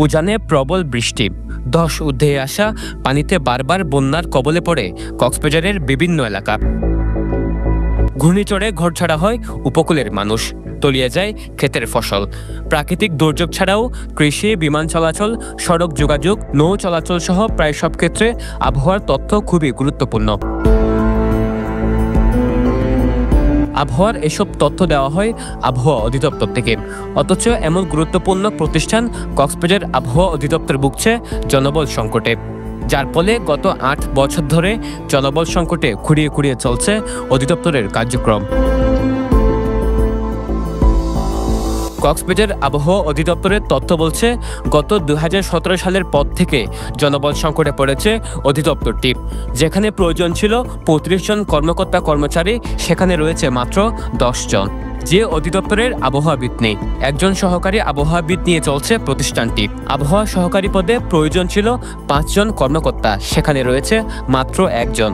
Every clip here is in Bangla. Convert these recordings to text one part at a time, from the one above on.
উজানে প্রবল বৃষ্টি, ধস ঊর্ধ্বে আসা পানিতে বারবার বন্যার কবলে পড়ে কক্সবাজারের বিভিন্ন এলাকা। ঘূর্ণিঝড়ে ঘরছাড়া হয় উপকূলের মানুষ, তলিয়ে যায় ক্ষেতের ফসল। প্রাকৃতিক দুর্যোগ ছাড়াও কৃষি, বিমান চলাচল, সড়ক যোগাযোগ, নৌ চলাচল সহ প্রায় সব ক্ষেত্রে আবহাওয়ার তথ্য খুবই গুরুত্বপূর্ণ। আবহাওয়ার এসব তথ্য দেওয়া হয় আবহাওয়া অধিদপ্তর থেকে, অথচ এমন গুরুত্বপূর্ণ প্রতিষ্ঠান কক্সবাজার আবহাওয়া অধিদপ্তর ভুগছে জনবল সংকটে, যার ফলে গত ৮ বছর ধরে জনবল সংকটে খুঁড়িয়ে খুঁড়িয়ে চলছে অধিদপ্তরের কার্যক্রম। কক্সবাজার আবহাওয়া অধিদপ্তরের তথ্য বলছে, গত ২০১৭ সালের পর থেকে জনবল সংকটে পড়েছে অধিদপ্তরটি। যেখানে প্রয়োজন ছিল ৩৫ জন কর্মকর্তা কর্মচারী, সেখানে রয়েছে মাত্র ১০ জন। যে অধিদপ্তরের আবহাওয়াবিদ নেই, একজন সহকারী আবহাওয়াবিদ নিয়ে চলছে প্রতিষ্ঠানটি। আবহাওয়া সহকারী পদে প্রয়োজন ছিল ৫ জন কর্মকর্তা, সেখানে রয়েছে মাত্র ১ জন।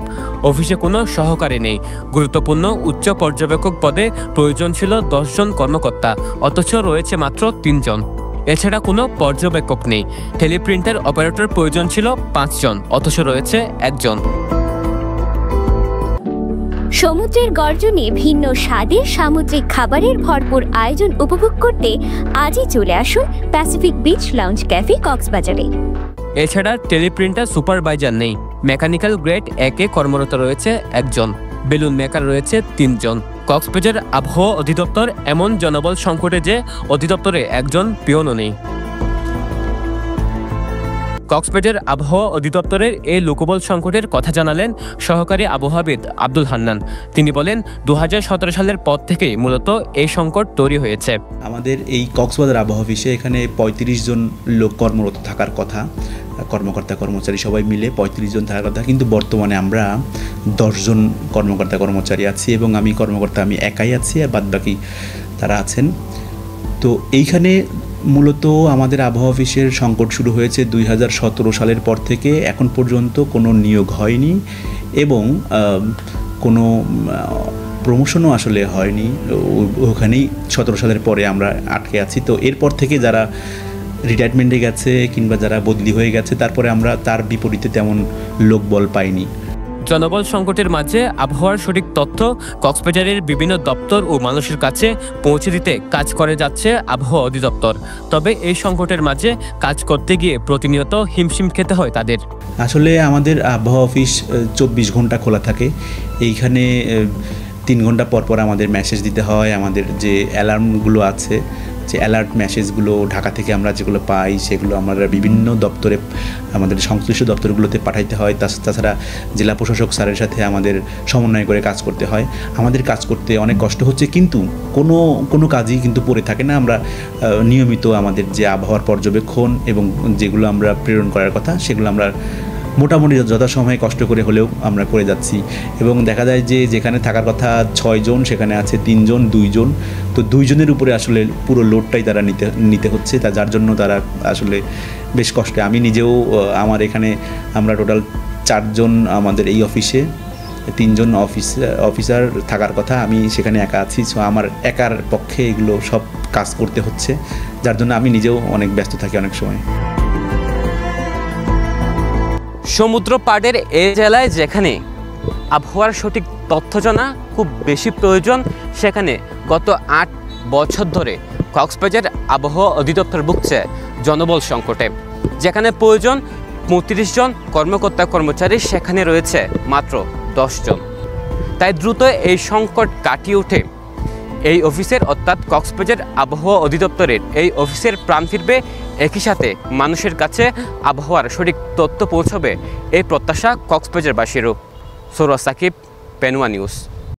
অফিসে কোনো সহকারী নেই। গুরুত্বপূর্ণ উচ্চ পর্যবেক্ষক পদে প্রয়োজন ছিল ১০ জন কর্মকর্তা, অথচ রয়েছে মাত্র ৩ জন। এছাড়া কোনো পর্যবেক্ষক নেই। টেলিপ্রিন্টার অপারেটর প্রয়োজন ছিল ৫ জন, অথচ রয়েছে ১ জন। সমুদ্রের গর্জনে ভিন্ন স্বাদের সামুদ্রিক খাবারের ভরপুর আয়োজন উপভোগ করতে আজই চলে আসুন প্যাসিফিক বিচ লাউঞ্জ ক্যাফে কক্সবাজারে। এছাড়া টেলিপ্রিন্টার সুপারভাইজার নেই। মেকানিক্যাল গ্রেড ১-এ কর্মরত রয়েছে ১ জন, বেলুন মেকার রয়েছে ৩ জন। কক্সবাজার আবহাওয়া অধিদপ্তর এমন জনবল সংকটে যে অধিদপ্তরে ১ জন পিয়নও নেই। কক্সবাজার আবহাওয়া অধিদপ্তরের এই লোকবল সংকটের কথা জানালেন সহকারী আবহাওয়াবিদ আব্দুল হান্নান। তিনি বলেন, ২০১৭ সালের পর থেকেই মূলত এই সংকট তৈরি হয়েছে। আমাদের এই কক্সবাজার আবহাওয়া অফিসে এখানে ৩৫ জন লোক কর্মরত থাকার কথা, কর্মকর্তা কর্মচারী সবাই মিলে ৩৫ জন থাকার কথা, কিন্তু বর্তমানে আমরা ১০ জন কর্মকর্তা কর্মচারী আছি এবং আমি একাই আছি, আর বাদবাকি তারা আছেন। তো এইখানে মূলত আমাদের আবহাওয়া অফিসের সংকট শুরু হয়েছে ২০১৭ সালের পর থেকে। এখন পর্যন্ত কোনো নিয়োগ হয়নি এবং কোনো প্রমোশনও আসলে হয়নি। ওখানেই ১৭ সালের পরে আমরা আটকে আছি। তো এরপর থেকে যারা রিটায়ারমেন্টে গেছে কিংবা যারা বদলি হয়ে গেছে, তারপরে আমরা তার বিপরীতে তেমন লোকবল পাইনি। জনবল সংকটের মাঝে আবহাওয়ার সঠিক তথ্য কক্সবাজারের বিভিন্ন দপ্তর ও মানুষের কাছে পৌঁছে দিতে কাজ করে যাচ্ছে আবহাওয়া অধিদপ্তর। তবে এই সংকটের মাঝে কাজ করতে গিয়ে প্রতিনিয়ত হিমশিম খেতে হয় তাদের। আসলে আমাদের আবহাওয়া অফিস ২৪ ঘন্টা খোলা থাকে। এইখানে ৩ ঘন্টা পর পর আমাদের মেসেজ দিতে হয়। আমাদের যে অ্যালার্মগুলো আছে, যে অ্যালার্ট মেসেজগুলো ঢাকা থেকে আমরা যেগুলো পাই, সেগুলো আমরা বিভিন্ন দপ্তরে, আমাদের সংশ্লিষ্ট দপ্তরগুলোতে পাঠাইতে হয়। তাছাড়া জেলা প্রশাসক স্যারের সাথে আমাদের সমন্বয় করে কাজ করতে হয়। আমাদের কাজ করতে অনেক কষ্ট হচ্ছে, কিন্তু কোনো কাজই কিন্তু পড়ে থাকে না। আমরা নিয়মিত আমাদের যে আবহাওয়ার পর্যবেক্ষণ এবং যেগুলো আমরা প্রেরণ করার কথা, সেগুলো আমরা মোটামুটি যথাসময়ে কষ্ট করে হলেও আমরা করে যাচ্ছি। এবং দেখা যায় যে যেখানে থাকার কথা ৬ জন, সেখানে আছে ৩ জন, ২ জন। তো ২ জনের উপরে আসলে পুরো লোডটাই তারা নিতে হচ্ছে, যার জন্য তারা আসলে বেশ কষ্টে। আমি নিজেও, আমার এখানে আমরা টোটাল ৪ জন আমাদের এই অফিসে, ৩ জন অফিসার থাকার কথা, আমি সেখানে একা আছি। সো আমার একার পক্ষে এগুলো সব কাজ করতে হচ্ছে, যার জন্য আমি নিজেও অনেক ব্যস্ত থাকি অনেক সময়। সমুদ্র পাড়ের এই জেলায় যেখানে আবহাওয়ার সঠিক তথ্য জানা খুব বেশি প্রয়োজন, সেখানে গত ৮ বছর ধরে কক্সবাজার আবহাওয়া অধিদপ্তর ভুগছে জনবল সংকটে। যেখানে প্রয়োজন ৩৫ জন কর্মকর্তা কর্মচারী, সেখানে রয়েছে মাত্র ১০ জন। তাই দ্রুত এই সংকট কাটিয়ে উঠে এই অফিসের, অর্থাৎ কক্সবাজার আবহাওয়া অধিদপ্তরের এই অফিসের প্রাণ ফিরবে। একই সাথে মানুষের কাছে আবহাওয়ার সঠিক তথ্য পৌঁছবে, এই প্রত্যাশা কক্সবাজারবাসীরও। সৌরভ সাকিব, পেনুয়া নিউজ।